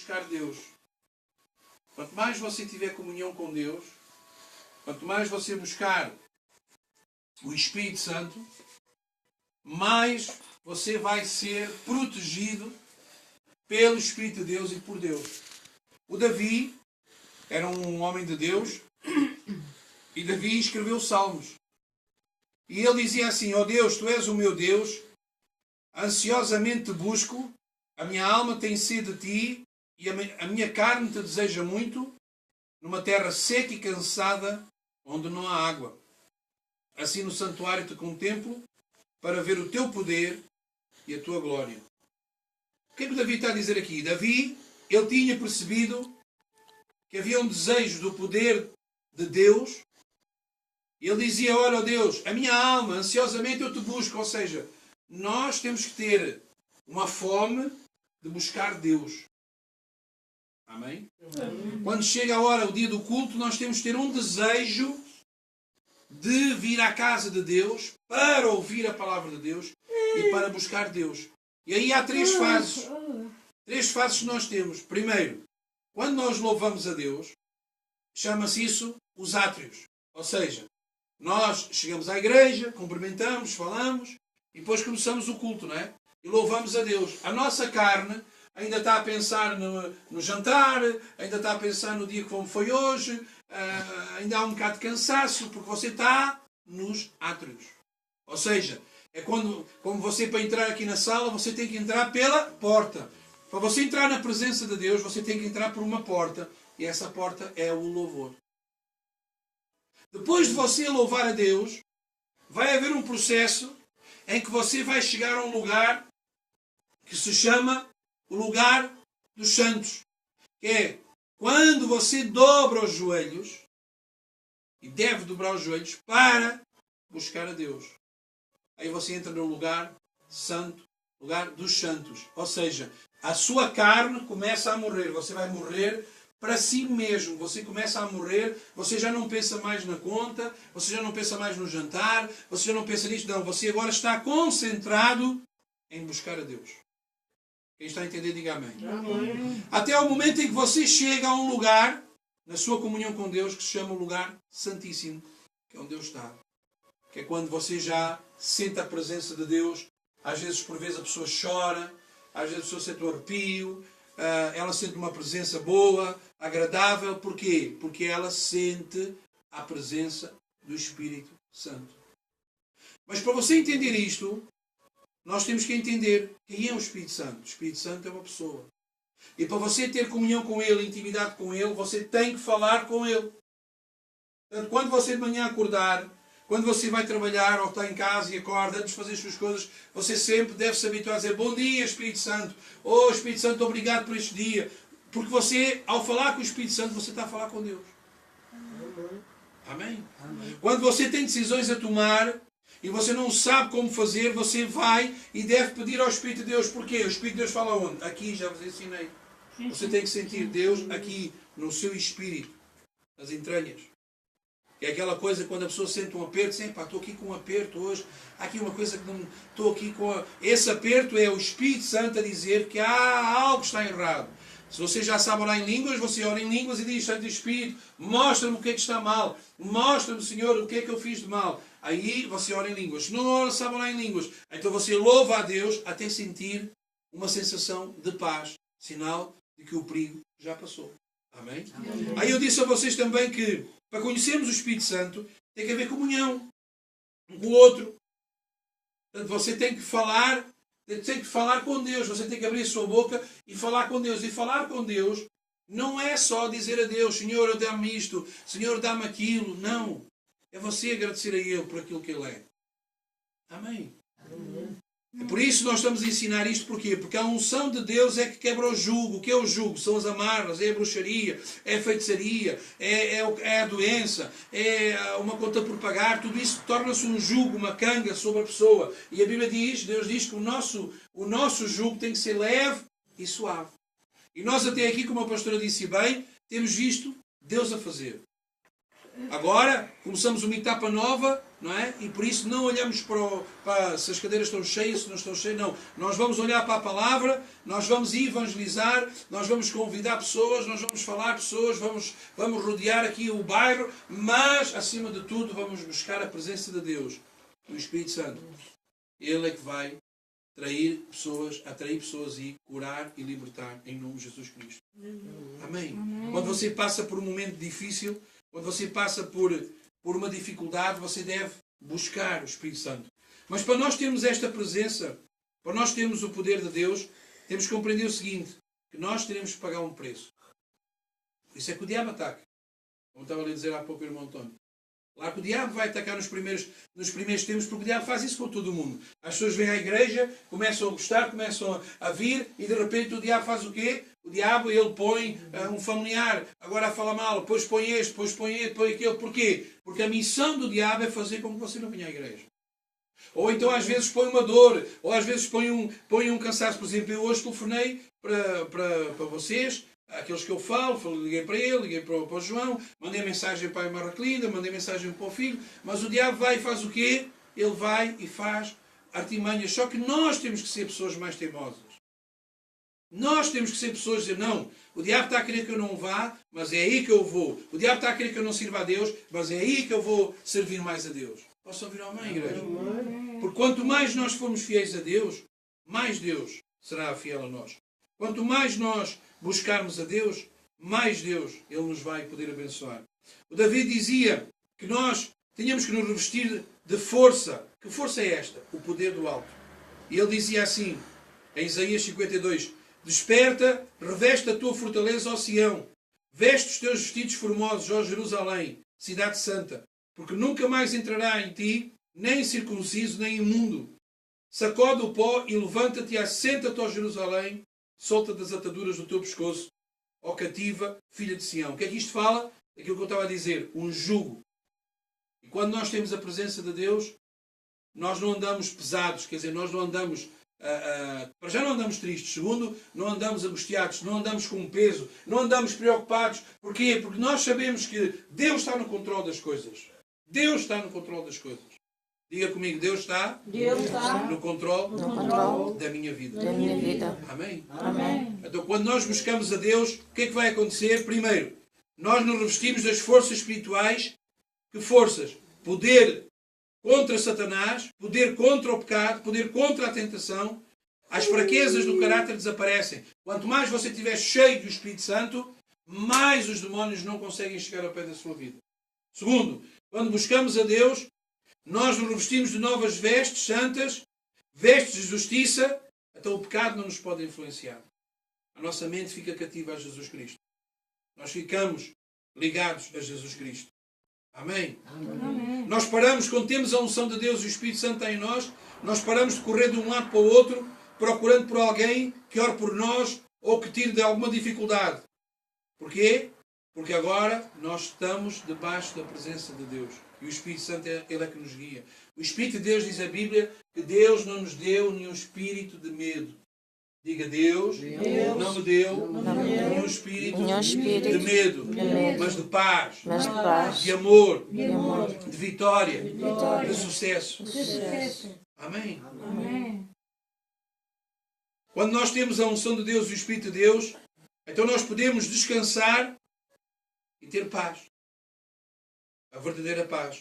buscar Deus. Quanto mais você tiver comunhão com Deus, quanto mais você buscar o Espírito Santo, mais você vai ser protegido pelo Espírito de Deus e por Deus. O Davi era um homem de Deus e Davi escreveu salmos. E ele dizia assim: ó Deus, tu és o meu Deus, ansiosamente te busco, a minha alma tem sede de ti e a minha carne te deseja muito, numa terra seca e cansada, onde não há água. Assim no santuário te contemplo, para ver o teu poder e a tua glória. O que é que o Davi está a dizer aqui? Davi, ele tinha percebido que havia um desejo do poder de Deus. E ele dizia: olha, Deus, a minha alma, ansiosamente eu te busco. Ou seja, nós temos que ter uma fome de buscar Deus. Amém? Amém? Quando chega a hora, o dia do culto, nós temos que ter um desejo de vir à casa de Deus para ouvir a palavra de Deus e para buscar Deus. E aí há três fases. Três fases que nós temos. Primeiro, quando nós louvamos a Deus, chama-se isso os átrios. Ou seja, nós chegamos à igreja, cumprimentamos, falamos e depois começamos o culto, não é? E louvamos a Deus. A nossa carne ainda está a pensar no jantar, ainda está a pensar no dia como foi hoje, ainda há um bocado de cansaço, porque você está nos átrios. Ou seja, é como você, para entrar aqui na sala, você tem que entrar pela porta. Para você entrar na presença de Deus, você tem que entrar por uma porta, e essa porta é o louvor. Depois de você louvar a Deus, vai haver um processo em que você vai chegar a um lugar que se chama o lugar dos santos. Que é quando você dobra os joelhos, e deve dobrar os joelhos para buscar a Deus. Aí você entra no lugar santo, lugar dos santos. Ou seja, a sua carne começa a morrer. Você vai morrer para si mesmo. Você começa a morrer, você já não pensa mais na conta, você já não pensa mais no jantar, você já não pensa nisto. Não, você agora está concentrado em buscar a Deus. Quem está a entender, diga amém. Amém. Até ao momento em que você chega a um lugar, na sua comunhão com Deus, que se chama o lugar santíssimo, que é onde Deus está. Que é quando você já sente a presença de Deus. Às vezes, por vezes, a pessoa chora, às vezes a pessoa sente um arrepio, ela sente uma presença boa, agradável. Porquê? Porque ela sente a presença do Espírito Santo. Mas para você entender isto, nós temos que entender quem é o Espírito Santo. O Espírito Santo é uma pessoa. E para você ter comunhão com Ele, intimidade com Ele, você tem que falar com Ele. Portanto, quando você de manhã acordar, quando você vai trabalhar ou está em casa e acorda, antes de fazer as suas coisas, você sempre deve se habituar a dizer: bom dia, Espírito Santo. Oh, Espírito Santo, obrigado por este dia. Porque você, ao falar com o Espírito Santo, você está a falar com Deus. Amém? Amém. Quando você tem decisões a tomar e você não sabe como fazer, você vai e deve pedir ao Espírito de Deus. Porquê? O Espírito de Deus fala onde? Aqui, já vos ensinei. Você tem que sentir Deus aqui, no seu espírito, nas entranhas. É aquela coisa quando a pessoa sente um aperto, sempre, estou aqui com um aperto hoje, há aqui uma coisa que não estou aqui com... Esse aperto é o Espírito Santo a dizer que há algo que está errado. Se você já sabe orar em línguas, você ora em línguas e diz: Santo Espírito, mostra-me o que é que está mal. Mostra-me, Senhor, o que é que eu fiz de mal. Aí você ora em línguas. Se não sabe orar em línguas, então você louva a Deus até sentir uma sensação de paz. Sinal de que o perigo já passou. Amém? Amém. Aí eu disse a vocês também que para conhecermos o Espírito Santo tem que haver comunhão um com o outro. Portanto, você tem que falar com Deus. Você tem que abrir a sua boca e falar com Deus. E falar com Deus não é só dizer a Deus: Senhor, dá-me isto, Senhor, dá-me aquilo. Não. É você agradecer a Ele por aquilo que Ele é. Amém. Amém. É por isso que nós estamos a ensinar isto. Porquê? Porque a unção de Deus é que quebra o jugo. O que é o jugo? São as amarras, é a bruxaria, é a feitiçaria, é a doença, é uma conta por pagar. Tudo isso torna-se um jugo, uma canga sobre a pessoa. E a Bíblia diz, Deus diz que o nosso jugo tem que ser leve e suave. E nós até aqui, como a pastora disse bem, temos visto Deus a fazer. Agora começamos uma etapa nova, não é? E por isso não olhamos para se as cadeiras estão cheias, se não estão cheias, não. Nós vamos olhar para a palavra, nós vamos evangelizar, nós vamos convidar pessoas, nós vamos falar pessoas, vamos rodear aqui o bairro, mas acima de tudo vamos buscar a presença de Deus, do Espírito Santo. Ele é que vai atrair pessoas e curar e libertar em nome de Jesus Cristo. Amém. Quando você passa por um momento difícil, quando você passa por uma dificuldade, você deve buscar o Espírito Santo. Mas para nós termos esta presença, para nós termos o poder de Deus, temos que compreender o seguinte, que nós teremos que pagar um preço. Por isso é que o diabo ataca. Como estava a lhe dizer há pouco o irmão António. Lá que o diabo vai atacar nos primeiros tempos, porque o diabo faz isso com todo o mundo. As pessoas vêm à igreja, começam a gostar, começam a vir, e de repente o diabo faz o quê? O diabo, ele põe um familiar, agora a falar mal, depois põe este, depois põe aquele. Porquê? Porque a missão do diabo é fazer com que você não venha à igreja. Ou então às vezes põe uma dor, ou às vezes põe um cansaço. Por exemplo, eu hoje telefonei para vocês, aqueles que eu falo, liguei para ele, liguei para o João, mandei mensagem para a irmã Raquelinda, mandei mensagem para o filho, mas o diabo vai e faz o quê? Ele vai e faz artimanhas. Só que nós temos que ser pessoas mais teimosas. Nós temos que ser pessoas a dizer, não, o diabo está a querer que eu não vá, mas é aí que eu vou. O diabo está a querer que eu não sirva a Deus, mas é aí que eu vou servir mais a Deus. Posso ouvir amém, igreja? Porque quanto mais nós formos fiéis a Deus, mais Deus será fiel a nós. Quanto mais nós buscarmos a Deus, mais Deus Ele nos vai poder abençoar. O David dizia que nós tínhamos que nos revestir de força. Que força é esta? O poder do alto. E ele dizia assim, em Isaías 52, desperta, reveste a tua fortaleza, ó Sião. Veste os teus vestidos formosos, ó Jerusalém, cidade santa. Porque nunca mais entrará em ti, nem circunciso, nem imundo. Sacode o pó e levanta-te e assenta-te, ó Jerusalém, solta das ataduras do teu pescoço, ó cativa, filha de Sião. O que é que isto fala? Aquilo que eu estava a dizer, um jugo. E quando nós temos a presença de Deus, nós não andamos pesados, quer dizer, nós não andamos... para já não andamos tristes. Segundo, não andamos angustiados, não andamos com um peso, não andamos preocupados. Porquê? Porque nós sabemos que Deus está no controle das coisas. Deus está no controle das coisas. Diga comigo, Deus está no controle da minha vida. Amém? Amém. Então, quando nós buscamos a Deus, o que é que vai acontecer? Primeiro, nós nos revestimos das forças espirituais. Que forças? Poder contra Satanás, poder contra o pecado, poder contra a tentação. As fraquezas do caráter desaparecem. Quanto mais você estiver cheio do Espírito Santo, mais os demónios não conseguem chegar ao pé da sua vida. Segundo, quando buscamos a Deus, nós nos revestimos de novas vestes santas, vestes de justiça, então o pecado não nos pode influenciar. A nossa mente fica cativa a Jesus Cristo. Nós ficamos ligados a Jesus Cristo. Amém? Amém. Nós paramos, quando temos a unção de Deus e o Espírito Santo está em nós, nós paramos de correr de um lado para o outro, procurando por alguém que ore por nós ou que tire de alguma dificuldade. Porquê? Porque agora nós estamos debaixo da presença de Deus. E o Espírito Santo, Ele é que nos guia. O Espírito de Deus, diz a Bíblia, que Deus não nos deu nenhum espírito de medo. Diga, Deus não me deu nenhum espírito de medo, mas de paz, de amor, de vitória, de sucesso. Amém? Quando nós temos a unção de Deus e o Espírito de Deus, então nós podemos descansar e ter paz. A verdadeira paz.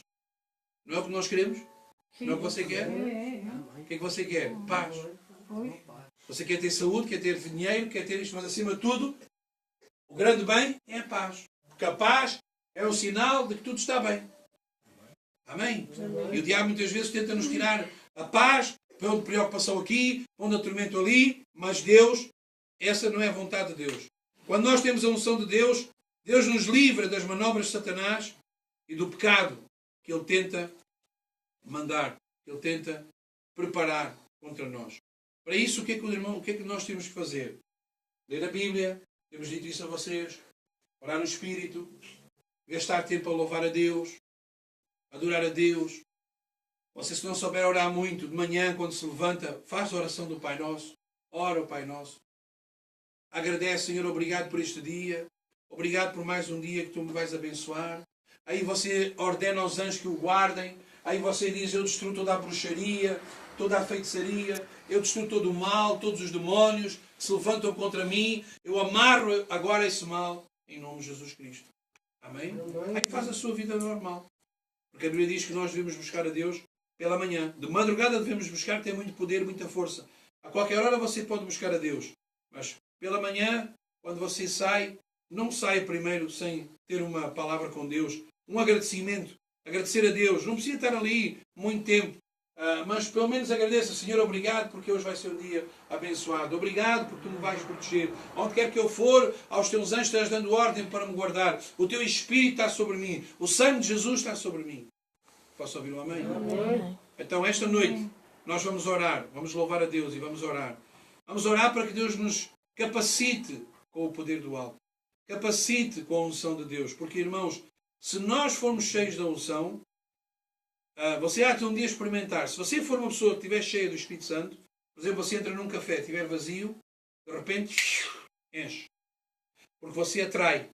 Não é o que nós queremos? Não é o que você quer? O que é que você quer? Paz. Você quer ter saúde, quer ter dinheiro, quer ter isto, mas acima de tudo, o grande bem é a paz. Porque a paz é um sinal de que tudo está bem. Amém? E o diabo muitas vezes tenta nos tirar a paz, pondo preocupação aqui, pondo tormento ali, mas Deus, essa não é a vontade de Deus. Quando nós temos a unção de Deus, Deus nos livra das manobras de Satanás e do pecado que ele tenta mandar, que ele tenta preparar contra nós. Para isso, o que é que nós temos que fazer? Ler a Bíblia, temos dito isso a vocês, orar no Espírito, gastar tempo a louvar a Deus, adorar a Deus. Você, se não souber orar muito, de manhã, quando se levanta, faz a oração do Pai Nosso, ora o Pai Nosso. Agradece, Senhor, obrigado por este dia, obrigado por mais um dia que Tu me vais abençoar, aí você ordena aos anjos que o guardem, aí você diz, eu destruo toda a bruxaria, toda a feitiçaria, eu destruo todo o mal, todos os demónios que se levantam contra mim, eu amarro agora esse mal, em nome de Jesus Cristo. Amém? Aí faz a sua vida normal. Porque a Bíblia diz que nós devemos buscar a Deus pela manhã. De madrugada devemos buscar, que tem muito poder, muita força. A qualquer hora você pode buscar a Deus. Mas pela manhã, quando você sai, não saia primeiro sem ter uma palavra com Deus. Um agradecimento. Agradecer a Deus. Não precisa estar ali muito tempo. Mas pelo menos agradeça, Senhor, obrigado porque hoje vai ser um dia abençoado. Obrigado porque tu me vais proteger. Onde quer que eu for, aos teus anjos estás dando ordem para me guardar. O teu Espírito está sobre mim. O sangue de Jesus está sobre mim. Posso ouvir um amém? Amém. Então, esta noite, nós vamos orar. Vamos louvar a Deus e vamos orar. Vamos orar para que Deus nos capacite com o poder do alto. Capacite com a unção de Deus. Porque, irmãos, se nós formos cheios da unção, você há de um dia experimentar. Se você for uma pessoa que estiver cheia do Espírito Santo, por exemplo, você entra num café, estiver vazio, de repente, enche. Porque você atrai.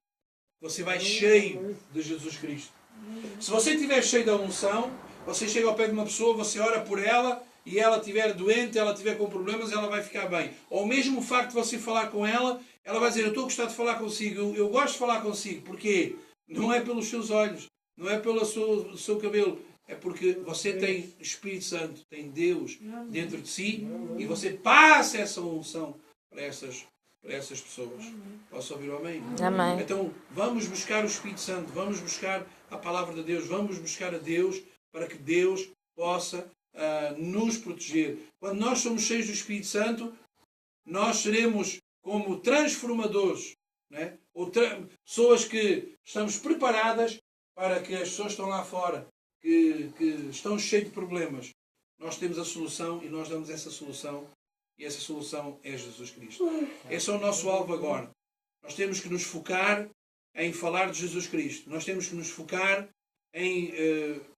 Você vai cheio de Jesus Cristo. Se você estiver cheio da unção, você chega ao pé de uma pessoa, você ora por ela, e ela estiver doente, ela estiver com problemas, ela vai ficar bem. Ou mesmo o facto de você falar com ela, ela vai dizer, eu estou a gostar de falar consigo, eu gosto de falar consigo. Porquê? Não é pelos seus olhos, não é pelo seu cabelo, é porque você tem Espírito Santo, tem Deus dentro de si, e você passa essa unção para essas pessoas. Posso ouvir o amém? Amém. Então, vamos buscar o Espírito Santo, vamos buscar a palavra de Deus, vamos buscar a Deus para que Deus possa nos proteger. Quando nós somos cheios do Espírito Santo, nós seremos como transformadores, né? Ou pessoas que estamos preparadas para que as pessoas que estão lá fora, que estão cheias de problemas, nós temos a solução e nós damos essa solução. E essa solução é Jesus Cristo. Esse é o nosso alvo agora. Nós temos que nos focar em falar de Jesus Cristo. Nós temos que nos focar em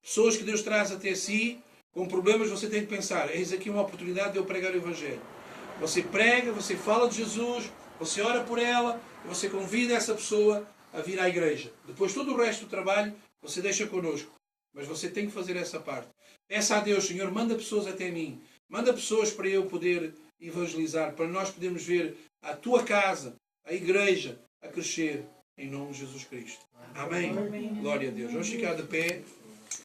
pessoas que Deus traz até si com problemas. Você tem que pensar, eis aqui uma oportunidade de eu pregar o Evangelho. Você prega, você fala de Jesus, você ora por ela, e você convida essa pessoa a vir à igreja. Depois todo o resto do trabalho você deixa connosco. Mas você tem que fazer essa parte. Peça a Deus, Senhor, manda pessoas até mim. Manda pessoas para eu poder evangelizar, para nós podermos ver a tua casa, a igreja, a crescer em nome de Jesus Cristo. Amém. Glória a Deus. Vamos ficar de pé.